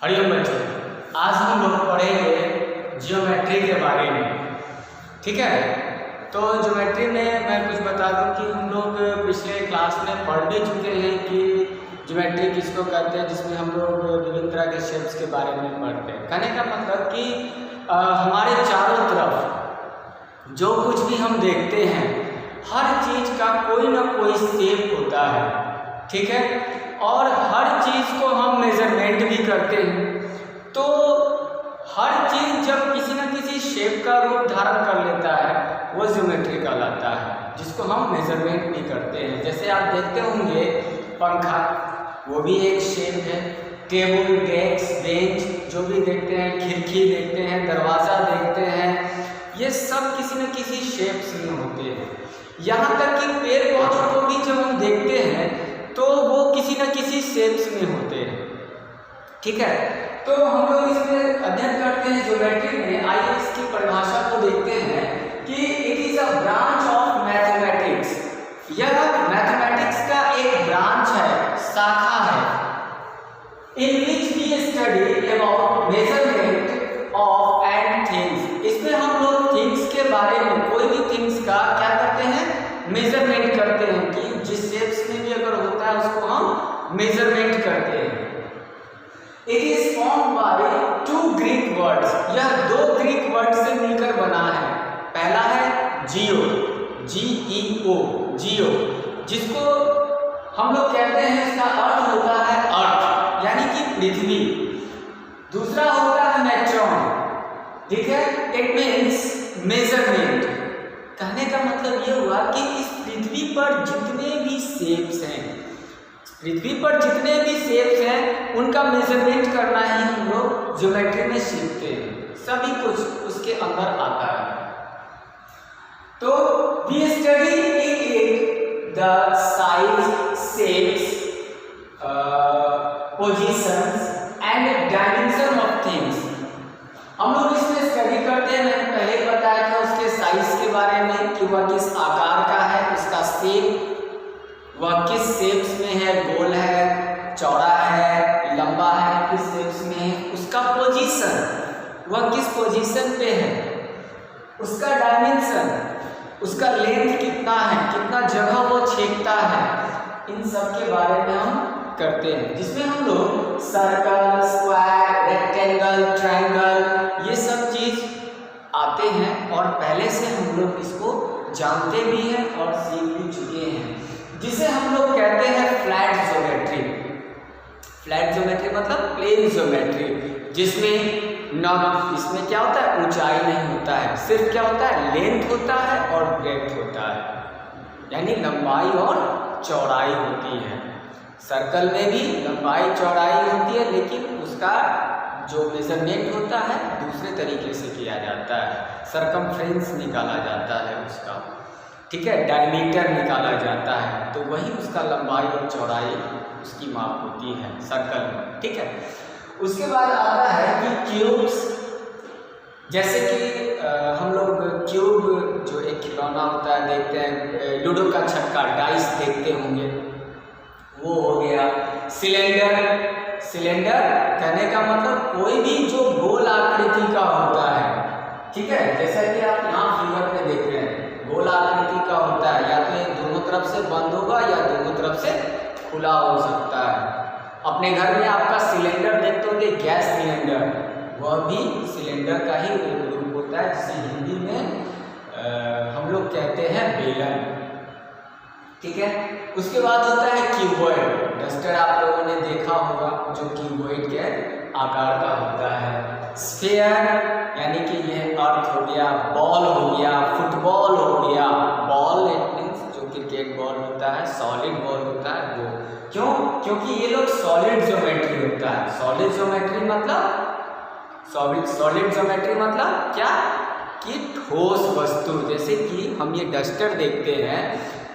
हरिओम बच्चों, आज हम लोग पढ़ेंगे जियोमेट्री के बारे में। ठीक है, तो ज्योमेट्री में मैं कुछ बता दूं कि हम लोग पिछले क्लास में पढ़ भी चुके हैं कि ज्योमेट्री किसको कहते हैं, जिसमें हम लोग विभिन्न तरह के शेप्स के बारे में पढ़ते हैं। कहने का मतलब कि हमारे चारों तरफ जो कुछ भी हम देखते हैं, हर चीज़ का कोई ना कोई शेप होता है। ठीक है, और हर चीज़ को हम मेजरमेंट भी करते हैं। तो हर चीज़ जब किसी न किसी शेप का रूप धारण कर लेता है, वो ज्योमेट्री कहलाता है, जिसको हम मेजरमेंट भी करते हैं। जैसे आप देखते होंगे पंखा, वो भी एक शेप है। टेबल, डेस्क, बेंच जो भी देखते हैं, खिड़की देखते हैं, दरवाज़ा देखते हैं, ये सब किसी न किसी शेप्स में होते हैं। यहाँ तक कि पेड़ पौधों को भी जब हम देखते हैं तो वो किसी न किसी शेप्स में होते हैं। ठीक है, तो हम लोग इसमें अध्ययन करते हैं ज्योमेट्री में। आइए इसकी परिभाषा को देखते हैं कि it is a branch of mathematics. यह मैथमेटिक्स का एक ब्रांच है, शाखा है, in which we study about measurement of and things. इसमें हम लोग थिंग्स के बारे में, कोई भी थिंग्स का क्या करते हैं, मेजरमेंट करते हैं कि जिस शेप्स में भी अगर होता है उसको हम मेजरमेंट करते हैं। It is formed by two Greek words. यह दो ग्रीक वर्ड से मिलकर बना है। पहला है जियो, GEO, जियो, जिसको हम लोग कहते हैं, इसका अर्थ होता है अर्थ, यानी कि पृथ्वी। दूसरा होता है मेट्रॉन। ठीक है, इट मीन्स मेजरमेंट। कहने का मतलब ये हुआ कि इस पृथ्वी पर जितने भी शेप्स हैं, पृथ्वी पर जितने भी शेप्स हैं, उनका मेजरमेंट करना ही हम लोग ज्योमेट्री में सीखते हैं। सभी कुछ उसके अंदर आता है। तो we study in the size, shapes, positions and dimension of things. हम लोग इसमें स्टडी करते हैं। मैंने पहले बताया था उसके साइज के बारे में कि वह किस आकार का है, उसका शेप, वह किस शेप्स में है, गोल है, चौड़ा है, लंबा है, किस शेप्स में है। उसका पोजीशन, वह किस पोजीशन पे है, उसका डायमेंशन, उसका लेंथ कितना है, कितना जगह वो छेदता है, इन सब के बारे में हम करते हैं। जिसमें हम लोग सर्कल, स्क्वायर, रेक्टेंगल, ट्रायंगल, ये सब चीज़ आते हैं और पहले से हम लोग इसको जानते भी हैं और सीख भी चुके हैं, जिसे हम लोग कहते हैं फ्लैट ज्योमेट्री। फ्लैट ज्योमेट्री मतलब प्लेन ज्योमेट्री, जिसमें इसमें क्या होता है, ऊंचाई नहीं होता है, सिर्फ क्या होता है, लेंथ होता है और ब्रेड्थ होता है, यानी लंबाई और चौड़ाई होती है। सर्कल में भी लंबाई चौड़ाई होती है, लेकिन उसका जो मेजरमेंट होता है दूसरे तरीके से किया जाता है। सरकमफ्रेंस निकाला जाता है उसका, ठीक है, डायमीटर निकाला जाता है, तो वही उसका लंबाई और चौड़ाई उसकी माप होती है सर्कल में। ठीक है, उसके बाद आता है कि क्यूब्स। जैसे कि हम लोग क्यूब जो एक खिलौना होता है, देखते हैं, लूडो का छक्का, डाइस देखते होंगे, वो हो गया। सिलेंडर, सिलेंडर कहने का मतलब कोई भी जो गोल आकृति का होता है। ठीक है, जैसा कि आप यहाँ फिगर में देख रहे हैं, गोल आकृति का होता है, या तो ये दोनों तरफ से बंद होगा या दोनों तरफ से खुला हो सकता है। अपने घर में आपका सिलेंडर देखते होंगे, गैस सिलेंडर, वह भी सिलेंडर का ही एक रूप होता है, जिसे हिंदी में हम लोग कहते हैं बेलन। ठीक है, उसके बाद होता है क्यूबॉइड। डस्टर आप लोगों ने देखा होगा, जो क्यूबॉइड के आकार का होता है। स्फीयर यानी कि यह अर्थ हो गया, बॉल हो गया, फुटबॉल हो गया। बॉल इट मीन्स जो क्रिकेट बॉल होता है, सॉलिड बॉल होता है वो। क्यों? क्योंकि ये लोग सॉलिड ज्योमेट्री होता है। सॉलिड ज्योमेट्री मतलब सॉलिड ज्योमेट्री मतलब क्या, कि ठोस वस्तु। जैसे कि हम ये डस्टर देखते हैं,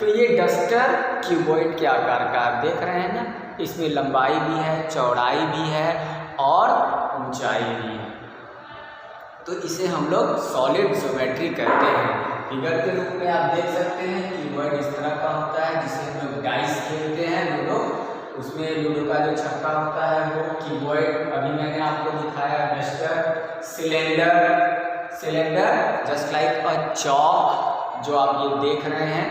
तो ये डस्टर क्यूबॉइड के आकार का आप देख रहे हैं ना, इसमें लंबाई भी है, चौड़ाई भी है और ऊंचाई भी है, तो इसे हम लोग सॉलिड ज्योमेट्री कहते हैं। फिगर के रूप में आप देख सकते हैं क्यूबॉइड इस तरह का होता है, जिसे हम लोग डाइस खेलते हैं, लूडो, उसमें लूडो का जो छक्का होता है वो कीबोर्ड, अभी मैंने आपको दिखाया duster, cylinder just like a chalk, जो आप ये देख रहे हैं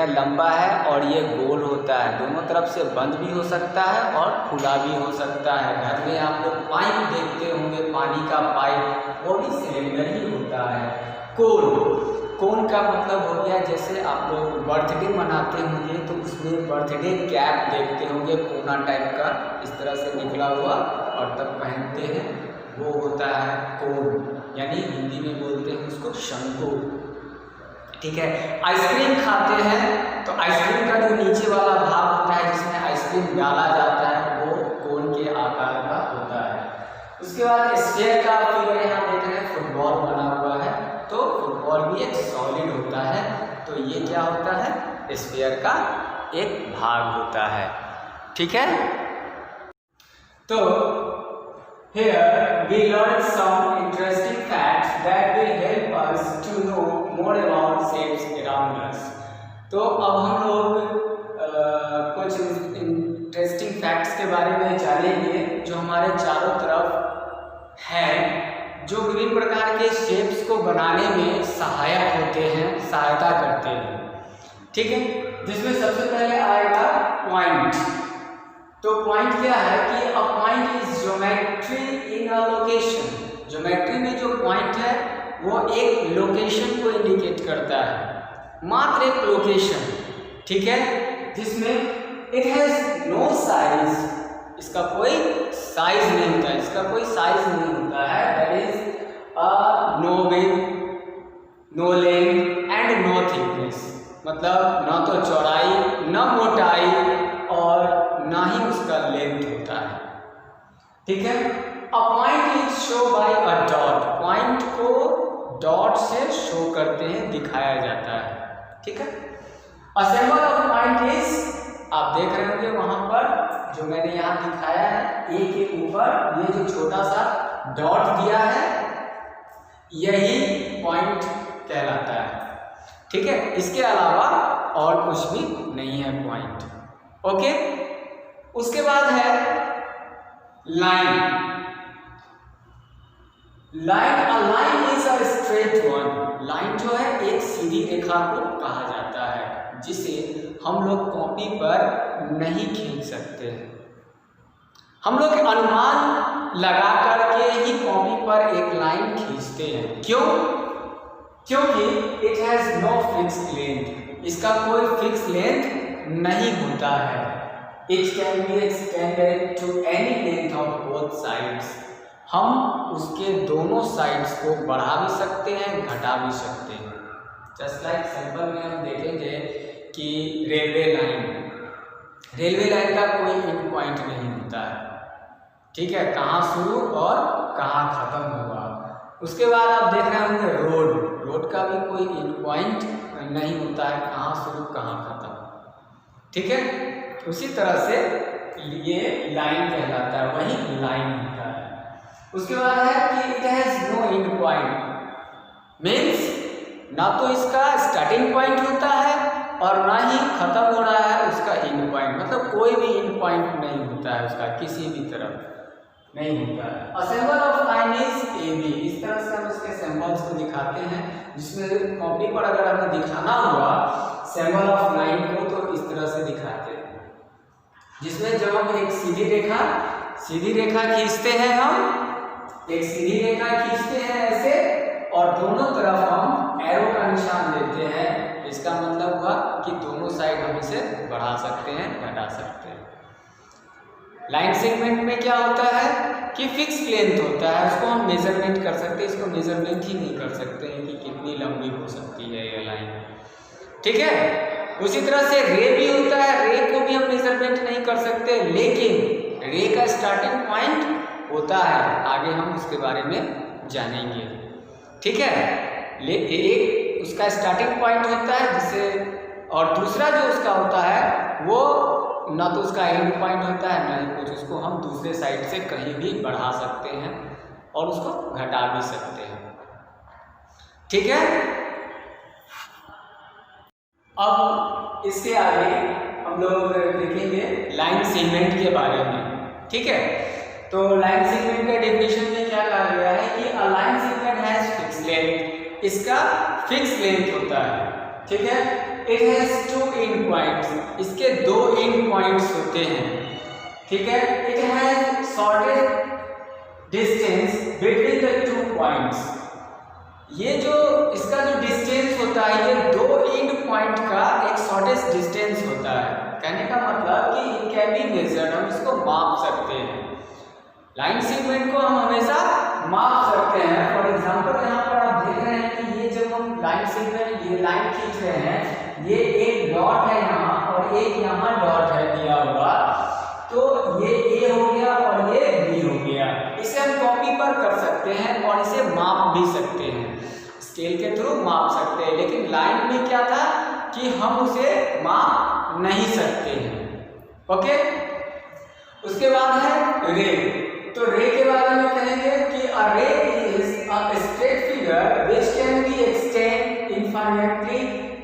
लंबा है और ये गोल होता है, दोनों तरफ से बंद भी हो सकता है और खुला भी हो सकता है। घर में आप लोग पाइप देखते होंगे, पानी का पाइप, वो भी सिलेंडर ही होता है। कोन का मतलब हो गया, जैसे आप लोग बर्थडे मनाते होंगे तो उसमें बर्थडे कैप देखते होंगे, कोना टाइप का इस तरह से निकला हुआ और तब पहनते हैं, वो होता है कोन, यानी हिंदी में बोलते हैं उसको शंकु। ठीक है। आइसक्रीम खाते हैं तो आइसक्रीम का जो नीचे वाला भाग होता है जिसमें आइसक्रीम डाला जाता है वो कोन के आकार का होता है। उसके बाद स्फीयर का फिगर यहाँ देख रहे हैं, फुटबॉल बना हुआ है, तो फुटबॉल भी एक सॉलिड होता है, तो ये क्या होता है, स्फीयर का एक भाग होता है। ठीक है। तो here we learn some interesting facts that will help us to know more about shapes around us. तो अब हम लोग कुछ इंटरेस्टिंग फैक्ट्स के बारे में जानेंगे जो हमारे चारों तरफ हैं, जो विभिन्न प्रकार के शेप्स को बनाने में सहायक होते हैं, सहायता करते हैं। ठीक है। जिसमें सबसे पहले आएगा पॉइंट। तो पॉइंट क्या है कि अ point is geometry in a location. Geometry में जो पॉइंट है वो एक लोकेशन को इंडिकेट करता है, मात्र एक लोकेशन। ठीक है। जिसमें इट हैज नो साइज, इसका कोई साइज नहीं होता है, इसका कोई साइज नहीं होता है। That is no width, no length and no thickness, मतलब ना तो चौड़ाई, ना मोटाई और ना ही उसका लेंथ होता है। ठीक है। A point is show by a dot. Point को डॉट से शो करते हैं, दिखाया जाता है। ठीक है। A symbol of point is, आप देख रहे होंगे वहां पर जो मैंने यहाँ दिखाया है, ए के ऊपर ये जो छोटा सा डॉट दिया है यही पॉइंट कहलाता है। ठीक है। इसके अलावा और कुछ भी नहीं है पॉइंट। ओके। उसके बाद है line. A line is a straight one. Line जो है एक सीधी रेखा को कहा जाता है, जिसे हम लोग कॉपी पर नहीं खींच सकते। हम लोग अनुमान लगा करके ही कॉपी पर एक लाइन खींचते हैं। क्यों? क्योंकि it has no fixed length, इसका कोई फिक्स लेंथ नहीं होता है। It can be extended to any length of both sides. हम उसके दोनों साइड्स को बढ़ा भी सकते हैं, घटा भी सकते हैं। जस्ट लाइक सिंपल में हम देखेंगे कि रेलवे लाइन का कोई एंड पॉइंट नहीं होता है। ठीक है। कहाँ शुरू और कहाँ खत्म होगा। उसके बाद आप देख रहे होंगे रोड का भी कोई एंड पॉइंट नहीं होता है, कहाँ शुरू कहाँ खत्म। ठीक है। उसी तरह से ये लाइन कहलाता है, वही लाइन होता है। उसके बाद है कि it has no end point, means ना तो इसका स्टार्टिंग पॉइंट होता है और ना ही खत्म हो रहा है उसका एंड पॉइंट, मतलब कोई भी एंड पॉइंट नहीं होता है उसका, किसी भी तरफ नहीं होता है। A symbol of line is AB। इस तरह से हम इसके सिंबल्स को दिखाते हैं, जिसमें कॉपी पर अगर हमें दिखाना हुआ सिंबल ऑफ लाइन को तो इस तरह से दिखाते हैं, जिसमें जब हम एक सीधी रेखा खींचते हैं, हम एक सीधी रेखा खींचते हैं ऐसे, और दोनों तरफ हम एरो का निशान देते हैं। इसका मतलब हुआ कि दोनों साइड हम इसे बढ़ा सकते हैं, घटा सकते हैं। लाइन सेगमेंट में क्या होता है कि फिक्स लेंथ होता है, उसको हम मेजरमेंट कर सकते हैं, इसको मेजरमेंट ही नहीं कर सकते हैं कि कितनी लंबी हो सकती है ये लाइन। ठीक है। उसी तरह से रे भी होता है, रे को भी हम मेजरमेंट नहीं कर सकते, लेकिन रे का स्टार्टिंग पॉइंट होता है, आगे हम उसके बारे में जानेंगे। ठीक है। एक उसका स्टार्टिंग पॉइंट होता है जिससे, और दूसरा जो उसका होता है वो ना तो उसका एंड पॉइंट होता है ना ही कुछ, उसको हम दूसरे साइड से कहीं भी बढ़ा सकते हैं और उसको घटा भी सकते हैं। ठीक है। अब इसके आगे हम लोग देखेंगे लाइन सेगमेंट के बारे में, ठीक है। तो लाइन सेगमेंट का डेफिनेशन में क्या कहा गया है कि a line segment has fix length, इसका फिक्स लेंथ होता है, ठीक है। It has two end points, इसके दो एंड पॉइंट्स होते हैं, ठीक है। It has shortest distance between the two points, ये जो इसका जो डिस्टेंस होता है ये दो एंड पॉइंट का एक शॉर्टेस्ट डिस्टेंस होता है। कहने का मतलब कि इट कैन बी मेजर्ड, हम इसको माप सकते हैं। लाइन सेगमेंट को हम हमेशा माप सकते हैं। फॉर एग्जांपल यहाँ पर आप देख रहे हैं कि ये जब हम लाइन सेगमेंट ये लाइन खींच रहे हैं, ये एक डॉट है यहाँ और एक यहाँ डॉट है दिया हुआ, तो ये ए हो गया और ये बी हो गया। इसे हम कॉपी पर कर सकते हैं और इसे माप भी सकते हैं, स्केल के थ्रू माप सकते हैं। लेकिन लाइन में क्या था कि हम उसे माप नहीं सकते हैं, ओके। उसके बाद है रे, तो रे के बारे में कहेंगे कि अ रे is a straight figure which can be extend infinitely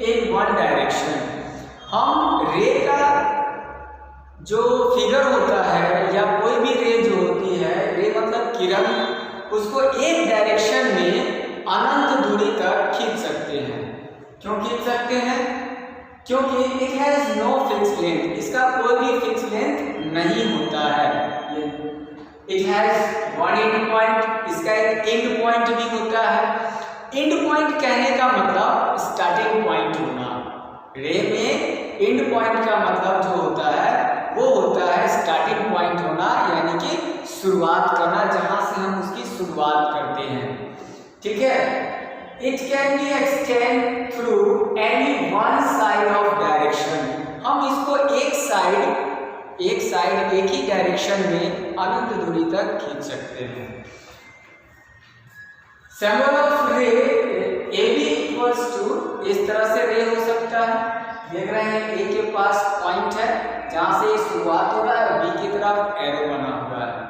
in one direction. हम रे का जो फिगर होता है या कोई भी रे जो होती है, रे मतलब किरण, उसको एक डायरेक्शन में अनंत दूरी तक खींच सकते हैं। क्यों खींच सकते हैं? क्योंकि it has no fix length, इसका कोई भी फिक्स लेंथ नहीं होता है। It has one end point, इसका एक एंड पॉइंट भी होता है। एंड पॉइंट कहने का मतलब स्टार्टिंग पॉइंट होना। रे में एंड पॉइंट का मतलब जो होता है वो होता है स्टार्टिंग पॉइंट होना, यानी कि शुरुआत करना, जहां से हम उसकी शुरुआत करते हैं, ठीक है। It can be extend through any one side of direction, हम इसको एक साइड एक ही डायरेक्शन में अनंत दूरी तक खींच सकते हैं। सिंबल ऑफ रे ए बी इक्वल्स टू, इस तरह से रे हो सकता है। देख रहे हैं ए के पास पॉइंट है जहां से शुरुआत हो रहा है और बी की तरफ एरो बना हुआ है।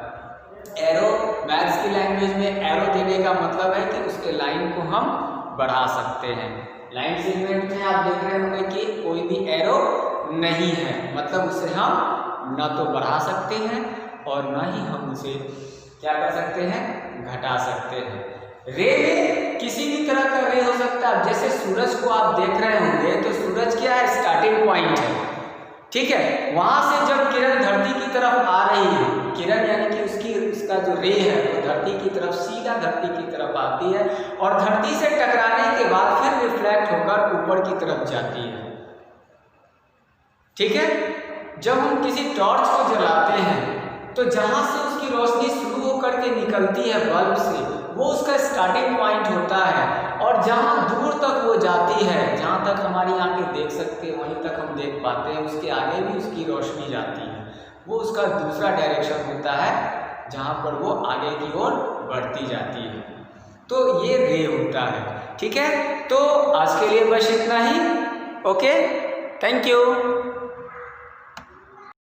एरो मैथ्स की लैंग्वेज में एरो देने का मतलब है कि उसके लाइन को हम बढ़ा सकते हैं। लाइन सेगमेंट में आप देख रहे होंगे कि कोई भी एरो नहीं है, मतलब उसे हम न तो बढ़ा सकते हैं और न ही हम उसे क्या कर सकते हैं, घटा सकते हैं। रे में किसी भी तरह का रे हो सकता है। जैसे सूरज को आप देख रहे होंगे तो सूरज क्या है, स्टार्टिंग पॉइंट है, ठीक है। वहां से जब किरण धरती की तरफ आ रही है, किरण यानी कि उसका जो रे है वो धरती की तरफ, सीधा धरती की तरफ आती है और धरती से टकराने के बाद फिर रिफ्लेक्ट होकर ऊपर की तरफ जाती है, ठीक है। जब हम किसी टॉर्च को जलाते हैं तो जहां से उसकी रोशनी शुरू होकर के निकलती है बल्ब से, वो उसका स्टार्टिंग पॉइंट होता है और जहां दूर तक वो जाती है, जहां तक हमारी आंखें देख सकते हैं वहीं तक हम देख पाते हैं, उसके आगे भी उसकी रोशनी जाती है, वो उसका दूसरा डायरेक्शन होता है जहां पर वो आगे की ओर बढ़ती जाती है। तो ये रे होता है, ठीक है। तो आज के लिए बस इतना ही, ओके, थैंक यू।